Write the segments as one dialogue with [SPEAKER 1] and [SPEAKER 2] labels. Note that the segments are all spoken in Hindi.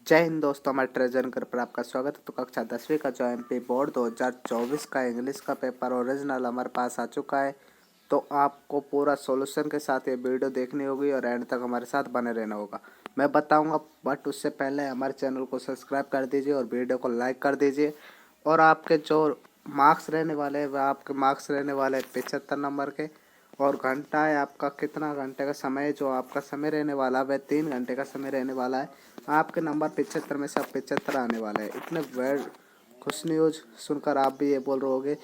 [SPEAKER 1] जय हिंद दोस्तों, हमारे ट्रेजर घर पर आपका स्वागत है। तो कक्षा 10वीं का जो एमपी बोर्ड 2024 का इंग्लिश का पेपर ओरिजिनल हमारे पास आ चुका है। तो आपको पूरा सॉल्यूशन के साथ ये वीडियो देखनी होगी और एंड तक हमारे साथ बने रहना होगा। मैं बताऊंगा, बट उससे पहले हमारे चैनल को सब्सक्राइब कर दीजिए और वीडियो को लाइक कर दीजिए। और आपके जो मार्क्स रहने वाले हैं वह आपके मार्क्स रहने वाले 75 नंबर के। और घंटा है आपका, कितना घंटे का समय है जो आपका समय रहने वाला है वह 3 घंटे का समय रहने वाला है। आपके नंबर 75 में से अब 75 आने वाले हैं। इतने वेल खुश न्यूज़ सुनकर आप भी ये बोल रहे होगे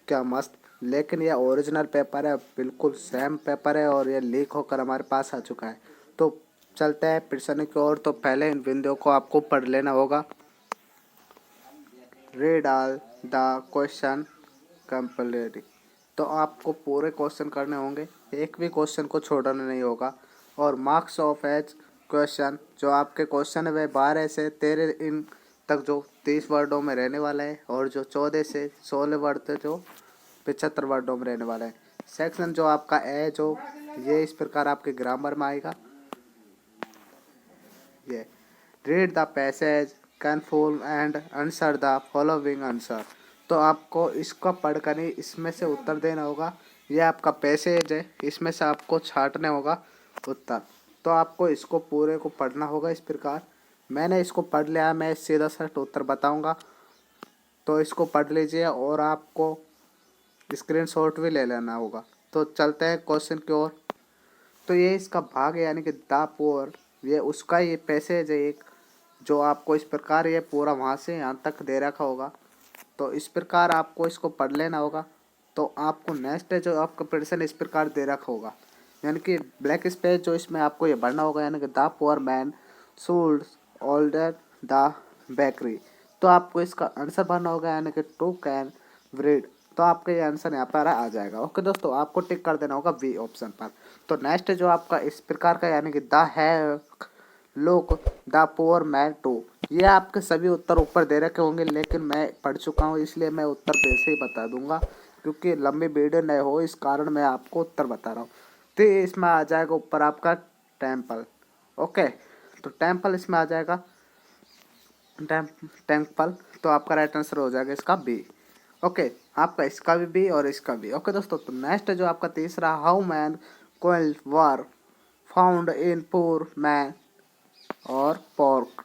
[SPEAKER 1] क्या मस्त। लेकिन यह ओरिजिनल पेपर है, बिल्कुल सेम पेपर है और ये लीक होकर हमारे पास आ चुका है। तो चलते हैं प्रश्न की ओर। तो पहले इन बिंदुओं को आपको पढ़ लेना होगा। Read all the question completely. तो आपको पूरे क्वेश्चन करने होंगे, एक भी क्वेश्चन को छोड़ना नहीं होगा। और मार्क्स ऑफ एच क्वेश्चन, जो आपके क्वेश्चन है वह 12 से 13 इन तक जो 30 वर्डों में रहने वाला है, और जो 14 से 16 वर्ड तक जो 75 वर्डों में रहने वाला है। सेक्शन जो आपका है जो ये इस प्रकार आपके ग्रामर में आएगा। ये read the passage can full and answer the following answer. तो आपको इसको पढ़कर ही इसमें से उत्तर देना होगा। ये आपका पैसेज है, इसमें से आपको छांटने होगा उत्तर। तो आपको इसको पूरे को पढ़ना होगा इस प्रकार। मैंने इसको पढ़ लिया, मैं सीधा सट उत्तर बताऊंगा। तो इसको पढ़ लीजिए और आपको स्क्रीनशॉट भी ले लेना होगा। तो चलते हैं क्वेश्चन की ओर। तो ये इसका भाग है, यानी कि द पुअर, ये उसका ये पैसेज है एक, जो आपको इस प्रकार ये पूरा वहाँ से यहाँ तक दे रखा होगा। तो इस प्रकार आपको इसको पढ़ लेना होगा। तो आपको नेक्स्ट है जो आपका प्रश्न इस प्रकार दे रखा होगा, यानी कि ब्लैक स्पेस जो इसमें आपको ये भरना होगा, यानी कि the poor man should order the bakery. तो आपको इसका आंसर भरना होगा, यानी कि टू कैन ब्रेड। तो आपका ये आंसर यहाँ पर आ जाएगा। ओके दोस्तों, आपको टिक कर देना होगा बी ऑप्शन पर। तो नेक्स्ट जो आपका इस प्रकार का, यानी कि द है look the poor man too. ये आपके सभी उत्तर ऊपर दे रखे होंगे, लेकिन मैं पढ़ चुका हूँ इसलिए मैं उत्तर वैसे ही बता दूंगा, क्योंकि लंबी वीडियो नहीं हो इस कारण मैं आपको उत्तर बता रहा हूँ। तो इसमें आ जाएगा ऊपर आपका टेम्पल। ओके, तो टेम्पल इसमें आ जाएगा टेम्पल। तो आपका राइट आंसर हो जाएगा इसका बी। ओके, आपका इसका भी बी और इसका भी। ओके दोस्तों, तो नेक्स्ट जो आपका तीसरा, हाउ मैन कोयल were found in poor man और पोर्क।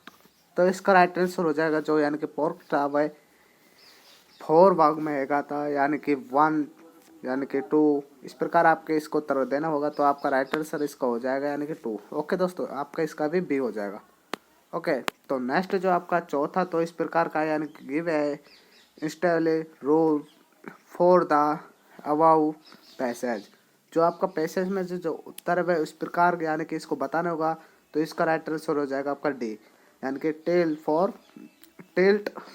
[SPEAKER 1] तो इसका राइट आंसर हो जाएगा जो, यानी कि पोर्क था वह 4 भाग में हैगा था, यानी कि 1, यानी कि 2। इस प्रकार आपके इसको उत्तर देना होगा। तो आपका राइट आंसर इसका हो जाएगा, यानी कि 2। ओके दोस्तों, आपका इसका भी बी हो जाएगा। ओके, तो नेक्स्ट जो आपका चौथा तो इस प्रकार का, यानी कि गिव है इंस्टॉले rule for the above passage. जो आपका पैसेज में जो उत्तर है उस प्रकार, यानी कि इसको बताना होगा। तो इसका राइट आंसर हो जाएगा आपका डी, यानी कि टिल्ट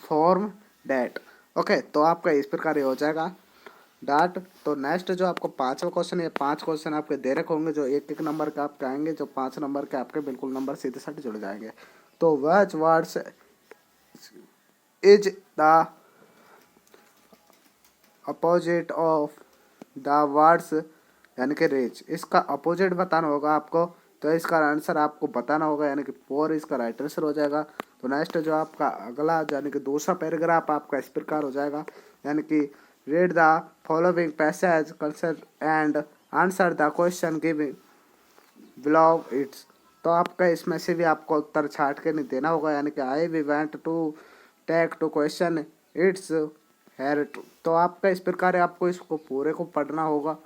[SPEAKER 1] फॉर्म डैट। ओके, तो आपका इस प्रकार ये हो जाएगा डाट। तो नेक्स्ट जो आपको 5वां क्वेश्चन, ये 5 क्वेश्चन आपके दे रखे होंगे जो एक एक नंबर के आपके आएंगे, जो 5 नंबर के आपके बिल्कुल नंबर सीधे साथ जुड़ जाएंगे। तो which words is the opposite of the words, यानी कि रिच। इसका अपोजिट बताना होगा आपको। तो इसका आंसर आपको बताना होगा, यानी कि पोर इसका राइट आंसर हो जाएगा। तो नेक्स्ट जो आपका अगला, यानी कि दूसरा पैराग्राफ आपका इस प्रकार हो जाएगा, यानी कि read the following passage concern and answer the question giving below it's. तो आपका इसमें से भी आपको उत्तर छाट के नहीं देना होगा, यानी कि I we went to take to question it's हेरिट। तो आपका इस प्रकार आपको इसको पूरे को पढ़ना होगा।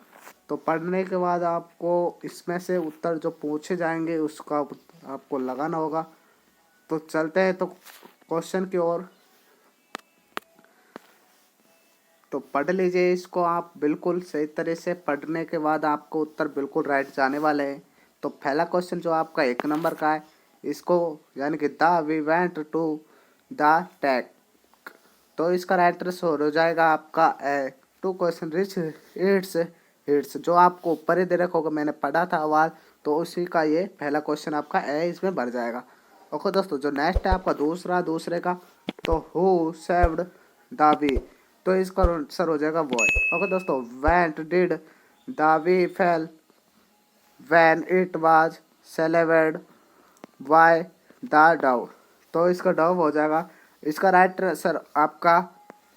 [SPEAKER 1] तो पढ़ने के बाद आपको इसमें से उत्तर जो पूछे जाएंगे उसका आपको लगाना होगा। तो चलते हैं तो क्वेश्चन की ओर। तो पढ़ लीजिए इसको आप बिल्कुल सही तरह से। पढ़ने के बाद आपको उत्तर बिल्कुल राइट जाने वाले हैं। तो पहला क्वेश्चन जो आपका 1 नंबर का है, इसको, यानी कि the we went to the take. तो इसका राइट आंसर हो जाएगा आपका A. 2 question reach its hits, जो आपको ऊपर ही दे रखा होगा, मैंने पढ़ा था आवाज। तो उसी का ये पहला क्वेश्चन आपका ए इसमें भर जाएगा। ओके दोस्तों, जो नेक्स्ट है आपका दूसरे का, तो हु सेव्ड द वी। तो इसका आंसर हो जाएगा बॉय। ओके दोस्तों, went did the we fail when it was celebrated by the dow. तो इसका डव हो जाएगा। इसका राइट आंसर आपका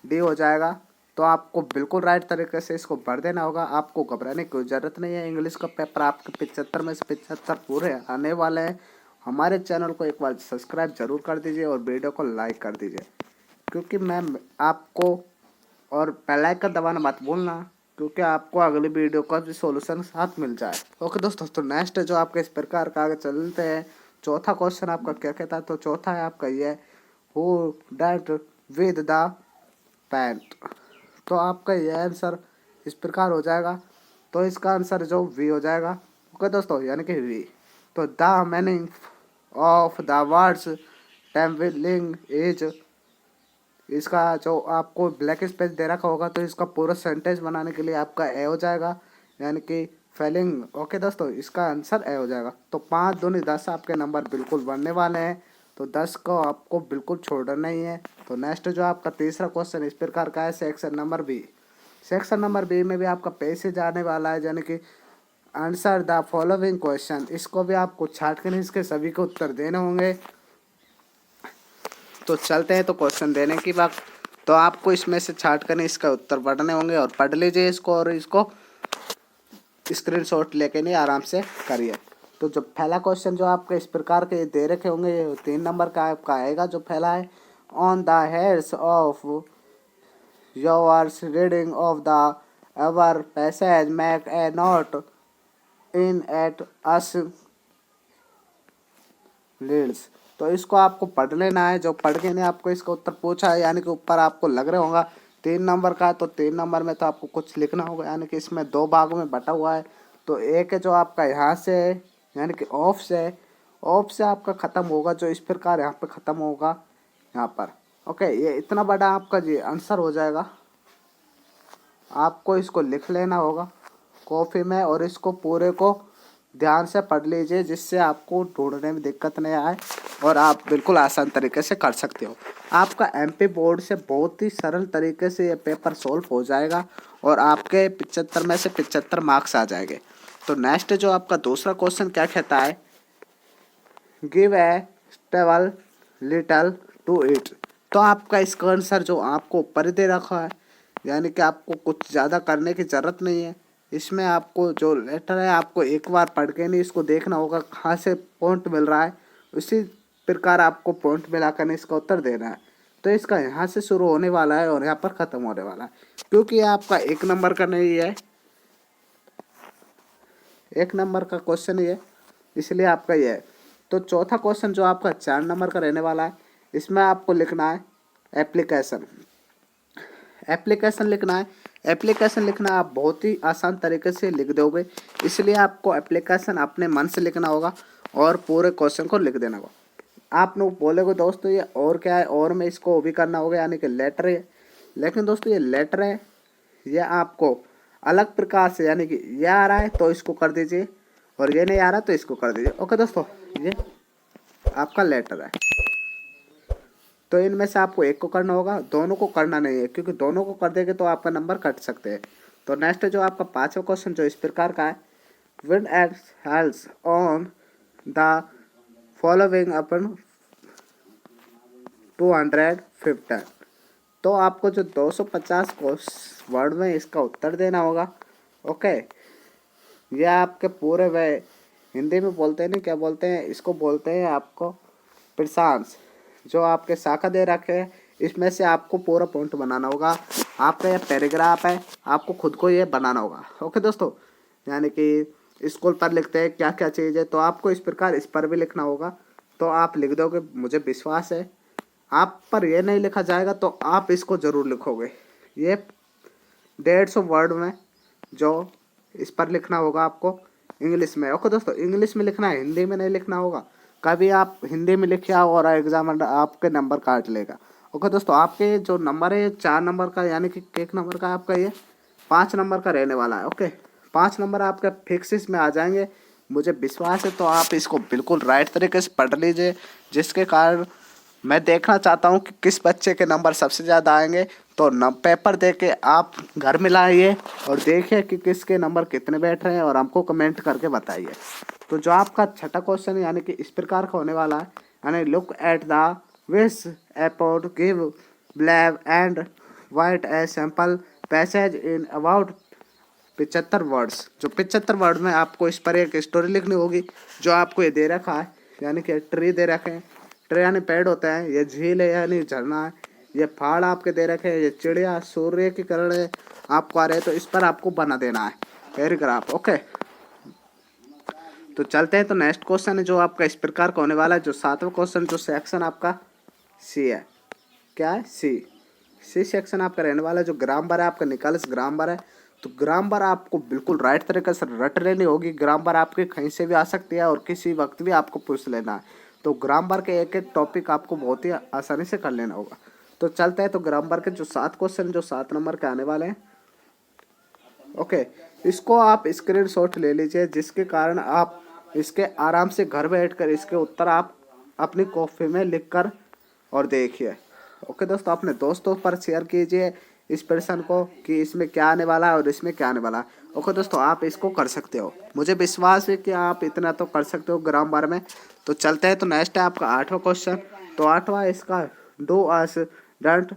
[SPEAKER 1] डी हो जाएगा। तो आपको बिल्कुल राइट तरीके से इसको भर देना होगा। आपको घबराने की ज़रूरत नहीं है। इंग्लिश का पेपर आपके 75 में से 75 पूरे आने वाले हैं। हमारे चैनल को एक बार सब्सक्राइब जरूर कर दीजिए और वीडियो को लाइक कर दीजिए, क्योंकि मैं आपको, और बेल आइकन दबाना मत भूलना, क्योंकि आपको अगली वीडियो का भी सॉल्यूशन साथ मिल जाए। ओके दोस्तों, तो नेक्स्ट जो आपके इस प्रकार का आगे चलते हैं। चौथा क्वेश्चन आपका क्या कहता है? तो चौथा है आपका ये, who that with the pant. तो आपका यह आंसर इस प्रकार हो जाएगा। तो इसका आंसर जो वी हो जाएगा। ओके दोस्तों, यानी कि वी। तो the meaning of the words travelling is, इसका जो आपको ब्लैक स्पेस दे रखा होगा, तो इसका पूरा सेंटेंस बनाने के लिए आपका ए हो जाएगा, यानी कि फेलिंग। ओके दोस्तों, इसका आंसर ए हो जाएगा। तो 5 दूनी 10 आपके नंबर बिल्कुल बनने वाले हैं। तो 10 को आपको बिल्कुल छोड़ना ही है। तो नेक्स्ट जो आपका तीसरा क्वेश्चन इस प्रकार का है, section number B. Section number B में भी आपका पैसे जाने वाला है, यानी कि आंसर द फॉलोइंग क्वेश्चन। इसको भी आपको छाट कर इसके सभी को उत्तर देने होंगे। तो चलते हैं तो क्वेश्चन देने की बात। तो आपको इसमें से छाट कर इसका उत्तर पढ़ने होंगे, और पढ़ लीजिए इसको, और इसको स्क्रीनशॉट लेके नहीं आराम से करिए। तो जो पहला क्वेश्चन जो आपके इस प्रकार के दे रखे होंगे, ये 3 नंबर का आपका आएगा। जो पहला है, on the heads of yours reading of the our passage make a note in at us leads. तो इसको आपको पढ़ लेना है। जो पढ़ के नहीं आपको इसका उत्तर पूछा है, यानी कि ऊपर आपको लग रहा होगा 3 नंबर का, तो 3 नंबर में तो आपको कुछ लिखना होगा, यानी कि इसमें 2 भागों में बटा हुआ है। तो एक है जो आपका यहाँ से है, यानी कि ऑफ से है। ऑफ से आपका ख़त्म होगा, जो इस प्रकार यहाँ पे ख़त्म होगा यहाँ पर। ओके, ये इतना बड़ा आपका जी आंसर हो जाएगा। आपको इसको लिख लेना होगा कॉपी में, और इसको पूरे को ध्यान से पढ़ लीजिए, जिससे आपको ढूंढने में दिक्कत नहीं आए और आप बिल्कुल आसान तरीके से कर सकते हो। आपका एमपी बोर्ड से बहुत ही सरल तरीके से ये पेपर सॉल्व हो जाएगा, और आपके 75 में से 75 मार्क्स आ जाएंगे। तो नेक्स्ट जो आपका दूसरा क्वेश्चन क्या कहता है, give a table little to it. तो आपका इसका आंसर जो आपको ऊपर ही दे रखा है, यानी कि आपको कुछ ज़्यादा करने की ज़रूरत नहीं है। इसमें आपको जो लेटर है, आपको एक बार पढ़ के नहीं इसको देखना होगा कहाँ से पॉइंट मिल रहा है, उसी प्रकार आपको पॉइंट मिलाकर इसका उत्तर देना है। तो इसका यहाँ से शुरू होने वाला है और यहाँ पर ख़त्म होने वाला है, क्योंकि आपका 1 नंबर का नहीं है, 1 नंबर का क्वेश्चन ये, इसलिए आपका ये है। तो चौथा क्वेश्चन जो आपका 4 नंबर का रहने वाला है, इसमें आपको लिखना है एप्लीकेशन। एप्लीकेशन लिखना है। एप्लीकेशन लिखना आप बहुत ही आसान तरीके से लिख दोगे, इसलिए आपको एप्लीकेशन अपने मन से लिखना होगा और पूरे क्वेश्चन को लिख देना होगा। आप लोग बोलेगे दोस्तों ये और क्या है, और में इसको वो भी करना होगा, यानी कि लेटर है। लेकिन दोस्तों ये लेटर है, ये आपको अलग प्रकार से, यानी कि ये आ रहा है तो इसको कर दीजिए, और ये नहीं आ रहा तो इसको कर दीजिए। ओके दोस्तों, ये आपका लेटर है। तो इनमें से आपको एक को करना होगा, दोनों को करना नहीं है, क्योंकि दोनों को कर देंगे तो आपका नंबर कट सकते हैं। तो नेक्स्ट जो आपका 5वां क्वेश्चन जो इस प्रकार का है, wind at hells on the following upon 250। तो आपको जो 250 को वर्ड में इसका उत्तर देना होगा। ओके, ये आपके पूरे वे हिंदी में बोलते हैं, नहीं क्या बोलते हैं इसको, बोलते हैं आपको प्रशांस। जो आपके शाखा दे रखे हैं, इसमें से आपको पूरा पॉइंट बनाना होगा। आपका ये पैराग्राफ है, आपको खुद को ये बनाना होगा। ओके दोस्तों, यानी कि स्कूल पर लिखते हैं क्या क्या चीज़ है, तो आपको इस प्रकार इस पर भी लिखना होगा। तो आप लिख दोगे, मुझे विश्वास है। आप पर यह नहीं लिखा जाएगा तो आप इसको ज़रूर लिखोगे। ये 150 वर्ड में जो इस पर लिखना होगा आपको इंग्लिश में। ओके दोस्तों, इंग्लिश में लिखना है, हिंदी में नहीं लिखना होगा। कभी आप हिंदी में लिखे और एग्जाम आपके नंबर काट लेगा। ओके दोस्तों, आपके जो नंबर है 4 नंबर का, यानी कि 1 नंबर का आपका ये 5 नंबर का रहने वाला है। ओके, 5 नंबर आपके फिक्स में आ जाएंगे, मुझे विश्वास है। तो आप इसको बिल्कुल राइट तरीके से पढ़ लीजिए, जिसके कारण मैं देखना चाहता हूँ कि किस बच्चे के नंबर सबसे ज़्यादा आएंगे। तो पेपर दे के आप घर में लाइए और देखिए कि किसके नंबर कितने बैठ रहे हैं, और हमको कमेंट करके बताइए। तो जो आपका छठा क्वेश्चन यानी कि इस प्रकार का होने वाला है, यानी look at the wish about give black and white a sample passage in about 75 words. जो 75 वर्ड में आपको इस पर एक स्टोरी लिखनी होगी। जो आपको ये दे रखा है, यानी कि ट्री दे रखे हैं, ट्री यानी पेड़ होता है, ये झील है यानी झरना है, ये पहाड़ आपके दे रखे हैं, ये चिड़िया सूर्य की किरण है आपको आ रहे हैं, तो इस पर आपको बना देना है पैराग्राफ। ओके, तो चलते हैं। तो नेक्स्ट क्वेश्चन है जो आपका इस प्रकार का होने वाला है। जो 7वां क्वेश्चन, जो सेक्शन आपका सी है, क्या है, सी सेक्शन आपका रहने वाला है। जो ग्रामर है आपका निकालिस ग्रामर है। तो ग्रामर आपको बिल्कुल राइट तरीके से रट लेनी होगी। ग्रामर आपके कहीं से भी आ सकती है और किसी वक्त भी आपको पूछ लेना है। तो ग्रामर के एक एक टॉपिक आपको बहुत ही आसानी से कर लेना होगा। तो चलते हैं। तो ग्रामर के जो 7 क्वेश्चन जो 7 नंबर के आने वाले हैं, ओके, इसको आप स्क्रीनशॉट ले लीजिए, जिसके कारण आप इसके आराम से घर बैठकर इसके उत्तर आप अपनी कॉपी में लिखकर और देखिए। ओके दोस्तों, अपने दोस्तों पर शेयर कीजिए इस प्रश्न को कि इसमें क्या आने वाला है और इसमें क्या आने वाला है। ओके दोस्तों, आप इसको कर सकते हो, मुझे विश्वास है कि आप इतना तो कर सकते हो ग्रामर में। तो चलते हैं। तो नेक्स्ट है आपका 8वां क्वेश्चन। तो 8वां इसका डू अस डंट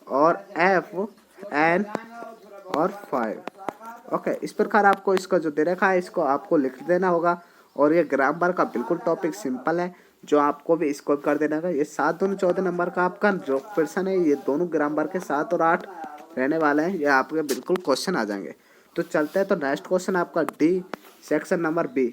[SPEAKER 1] और एफ एन और 5। ओके, इस प्रकार आपको इसका जो दे रखा है इसको आपको लिख देना होगा। और ये ग्रामर का बिल्कुल टॉपिक सिंपल है, जो आपको भी इसको कर देना होगा। ये 7 दूनी 14 नंबर का आपका जो क्वेश्चन है, ये दोनों ग्रामर के 7 और 8 रहने वाले हैं। ये आपके बिल्कुल क्वेश्चन आ जाएंगे। तो चलते हैं। तो नेक्स्ट क्वेश्चन आपका डी सेक्शन नंबर बी,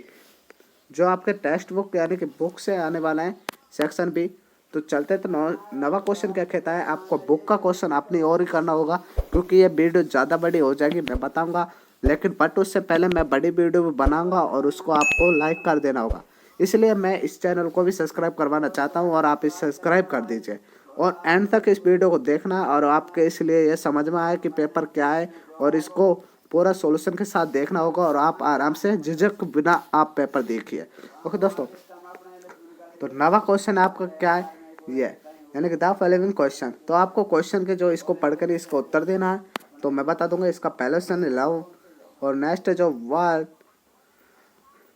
[SPEAKER 1] जो आपके टेक्स्ट बुक यानी कि बुक से आने वाला है, सेक्शन बी। तो चलते हैं। तो 9वां क्वेश्चन क्या कहता है, आपको बुक का क्वेश्चन अपनी और ही करना होगा, क्योंकि ये वीडियो ज़्यादा बड़ी हो जाएगी मैं बताऊंगा, लेकिन बट उससे पहले मैं बड़ी वीडियो भी बनाऊंगा और उसको आपको लाइक कर देना होगा। इसलिए मैं इस चैनल को भी सब्सक्राइब करवाना चाहता हूं और आप इसे सब्सक्राइब कर दीजिए और एंड तक इस वीडियो को देखना। और आपके इसलिए ये समझ में आए कि पेपर क्या है और इसको पूरा सॉल्यूशन के साथ देखना होगा और आप आराम से झिझक बिना आप पेपर देखिए। ओके दोस्तों, तो 9वां क्वेश्चन आपका क्या है, ये यानी कि द फॉलोइंग क्वेश्चन। तो आपको क्वेश्चन के जो इसको पढ़कर इसको उत्तर देना है। तो मैं बता दूंगा इसका पहला क्वेश्चन लव, और नेक्स्ट है जो what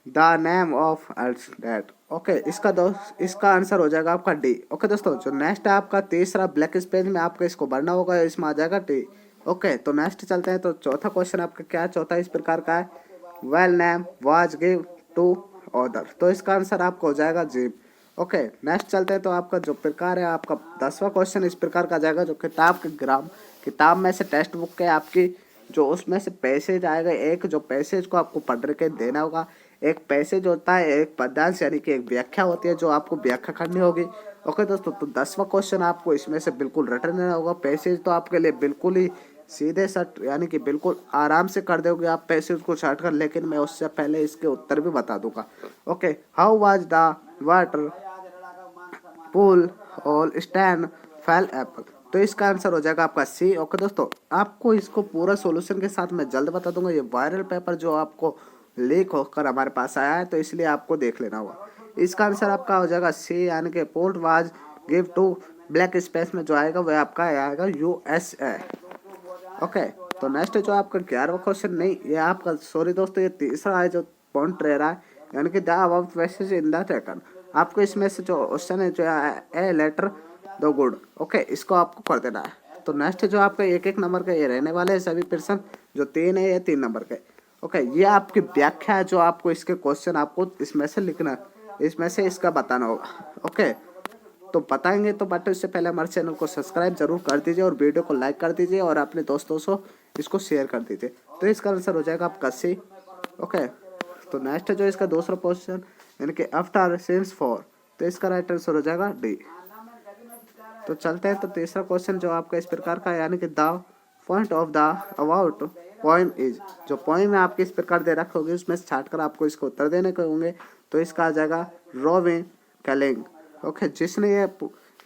[SPEAKER 1] the name of date. Okay, इसका आंसर हो जाएगा आपका डी। ओके दोस्तों, जो नेक्स्ट है आपका तीसरा ब्लैक स्पेस में आपको इसको भरना होगा, इसमें आ जाएगा टी। ओके, तो नेक्स्ट चलते हैं। तो चौथा क्वेश्चन आपका क्या, चौथा इस प्रकार का है, well name was give to order. तो इसका आंसर आपको हो जाएगा जिम। ओके, नेक्स्ट चलते हैं। तो आपका जो प्रकार है आपका 10वां क्वेश्चन इस प्रकार का जाएगा, जो किताब में से टेक्स्ट बुक के आपकी जो उसमें से पैसेज आएगा, एक जो पैसेज को आपको पढ़ के देना होगा। एक पैसेज होता है, एक पद्यांश यानी कि एक व्याख्या होती है जो आपको व्याख्या करनी होगी। ओके दोस्तों, तो 10वां क्वेश्चन आपको इसमें से बिल्कुल रट लेना होगा। पैसेज तो आपके लिए बिल्कुल ही सीधे सट यानी कि बिल्कुल आराम से कर दोगे आप पैसेज को छाट कर, लेकिन मैं उससे पहले इसके उत्तर भी बता दूंगा। Okay, how was the water pull all stand fail apple. तो इसका आंसर हो जाएगा आपका सी। ओके दोस्तों, आपको इसको पूरा सॉल्यूशन के साथ मैं जल्द बता दूंगा। ये वायरल पेपर जो आपको लीक होकर हमारे पास आया है, तो इसलिए आपको देख लेना होगा। इसका आंसर आपका हो जाएगा सी, यानी कि port was give to black space में जो आएगा वह आपका आएगा USA। ओके, तो नेक्स्ट जो आपका 11वां क्वेश्चन, नहीं ये आपका सॉरी दोस्तों, ये तीसरा है जो पॉइंट रह रहा है, यानी कि the about passage in the taken. आपको इसमें से जो क्वेश्चन है जो A letter the good. Okay, इसको आपको कर देना है। तो नेक्स्ट जो आपका एक एक नंबर के ये रहने वाले हैं सभी प्रश्न, जो 3 है ये 3 नंबर के। ओके, ये आपकी व्याख्या है जो आपको इसके क्वेश्चन आपको इसमें से लिखना है, इसमें से इसका बताना होगा। ओके, तो बताएंगे तो बट इससे पहले हमारे चैनल को सब्सक्राइब जरूर कर दीजिए और वीडियो को लाइक कर दीजिए और अपने दोस्तों से इसको शेयर कर दीजिए। तो इसका आंसर हो जाएगा आपका सी। ओके, तो नेक्स्ट जो इसका दूसरा क्वेश्चन, यानी कि आफ्टर सिंस फॉर। तो इसका राइट आंसर हो जाएगा डी। तो चलते हैं। तो तीसरा क्वेश्चन जो आपका इस प्रकार का है, यानी कि the point of the about poem is. जो पोइम है आपकी इस प्रकार दे रखी होगी, उसमें से छाट कर आपको इसको उत्तर देने के होंगे। तो इसका आ जाएगा रोविन कैलिंग। ओके, जिसने ये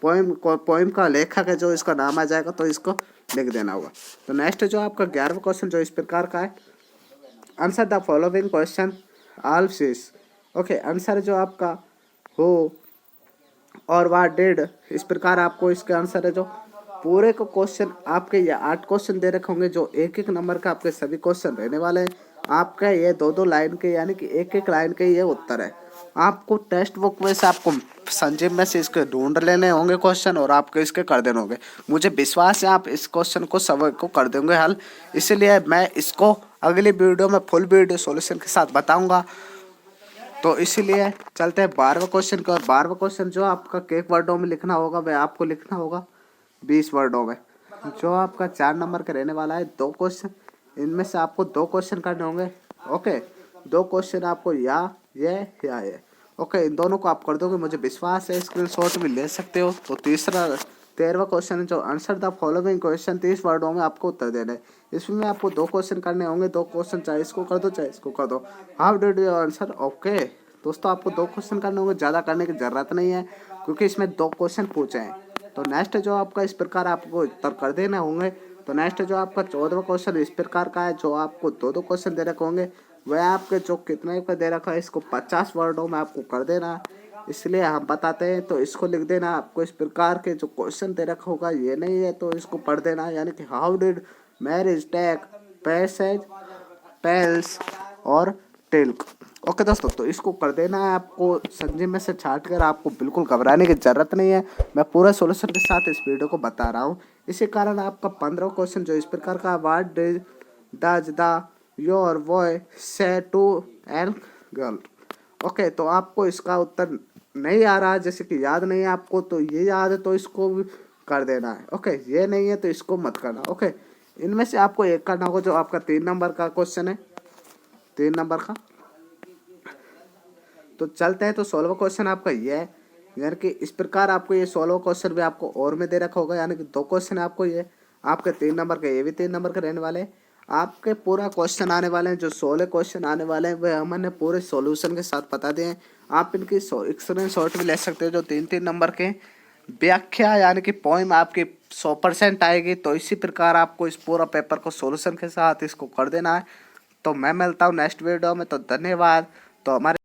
[SPEAKER 1] पोइम का लेखक है जो इसका नाम आ जाएगा, तो इसको लिख देना होगा। तो नेक्स्ट जो आपका 11वां क्वेश्चन जो इस प्रकार का है, answer the following question all सिस। ओके, आंसर जो आपका हो और वाट डिड, इस प्रकार आपको इसके आंसर है जो पूरे को क्वेश्चन आपके ये 8 क्वेश्चन दे रखे होंगे, जो एक एक नंबर का आपके सभी क्वेश्चन रहने वाले हैं। आपका ये 2-2 लाइन के यानी कि एक एक लाइन के ये उत्तर है। आपको टेक्स्ट बुक में से आपको संजीव में से इसके ढूंढ लेने होंगे क्वेश्चन और आपको इसके कर देने होंगे। मुझे विश्वास है आप इस क्वेश्चन को सब को कर देंगे हल, इसलिए मैं इसको अगली वीडियो में फुल वीडियो सॉल्यूशन के साथ बताऊंगा। तो इसीलिए चलते हैं 12वें क्वेश्चन का। और 12वां क्वेश्चन जो आपका एक वर्डों में लिखना होगा वह आपको लिखना होगा 20 वर्डों में। जो आपका 4 नंबर का रहने वाला है 2 क्वेश्चन, इनमें से आपको 2 क्वेश्चन करने होंगे। ओके, 2 क्वेश्चन आपको या ये। ओके, इन दोनों को आप कर दोगे, मुझे विश्वास है। स्क्रीनशॉट भी ले सकते हो। तो 13वां क्वेश्चन है जो आंसर द फॉलोइंग क्वेश्चन 30 वर्डों में आपको उत्तर देना है। इसमें आपको 2 क्वेश्चन करने होंगे। 2 क्वेश्चन चाहे इसको कर दो चाहे इसको कर दो। How did you answer? Okay दोस्तों, आपको 2 क्वेश्चन करने होंगे, ज़्यादा करने की ज़रूरत नहीं है क्योंकि इसमें 2 क्वेश्चन पूछे हैं। तो नेक्स्ट जो आपका इस प्रकार आपको उत्तर कर देना होंगे। तो नेक्स्ट जो आपका 14वां क्वेश्चन इस प्रकार का है जो आपको 2-2 क्वेश्चन दे रखे होंगे। वह आपके जो कितने का दे रखा है इसको 50 वर्डों में आपको कर देना है। इसलिए हम बताते हैं तो इसको लिख देना। आपको इस प्रकार के जो क्वेश्चन दे रखा होगा ये नहीं है तो इसको पढ़ देना है। यानी कि how did marriage take passage pales और टिल्क। ओके दोस्तों, तो इसको कर देना है आपको संजीव में से छाट कर। आपको बिल्कुल घबराने की ज़रूरत नहीं है, मैं पूरा सोल्यूशन के साथ इस वीडियो को बता रहा हूँ। इसी कारण आपका 15वां क्वेश्चन जो इस प्रकार का what does the your boy से टू एन गर्ल। ओके, तो आपको इसका उत्तर नहीं आ रहा है, जैसे कि याद नहीं है आपको, तो ये याद है तो इसको भी कर देना है। ओके, ये नहीं है तो इसको मत करना। ओके, इनमें से आपको एक करना होगा जो आपका 3 नंबर का क्वेश्चन है, 3 नंबर का। तो चलते हैं। तो 16वां क्वेश्चन आपका ये है, यानी कि इस प्रकार आपको ये 16वां क्वेश्चन भी आपको और में दे रखा होगा। यानी कि 2 क्वेश्चन आपको ये आपके 3 नंबर के, ये भी 3 नंबर के रहने वाले हैं। आपके पूरा क्वेश्चन आने वाले हैं, जो 16 क्वेश्चन आने वाले हैं वह हमने पूरे सॉल्यूशन के साथ बता दिए हैं। आप इनकी स्क्रीनशॉट भी ले सकते हो जो 3-3 नंबर के। व्याख्या यानी कि पोइम आपकी 100% आएगी। तो इसी प्रकार आपको इस पूरा पेपर को सॉल्यूशन के साथ इसको कर देना है। तो मैं मिलता हूँ नेक्स्ट वीडियो में। तो धन्यवाद। तो हमारे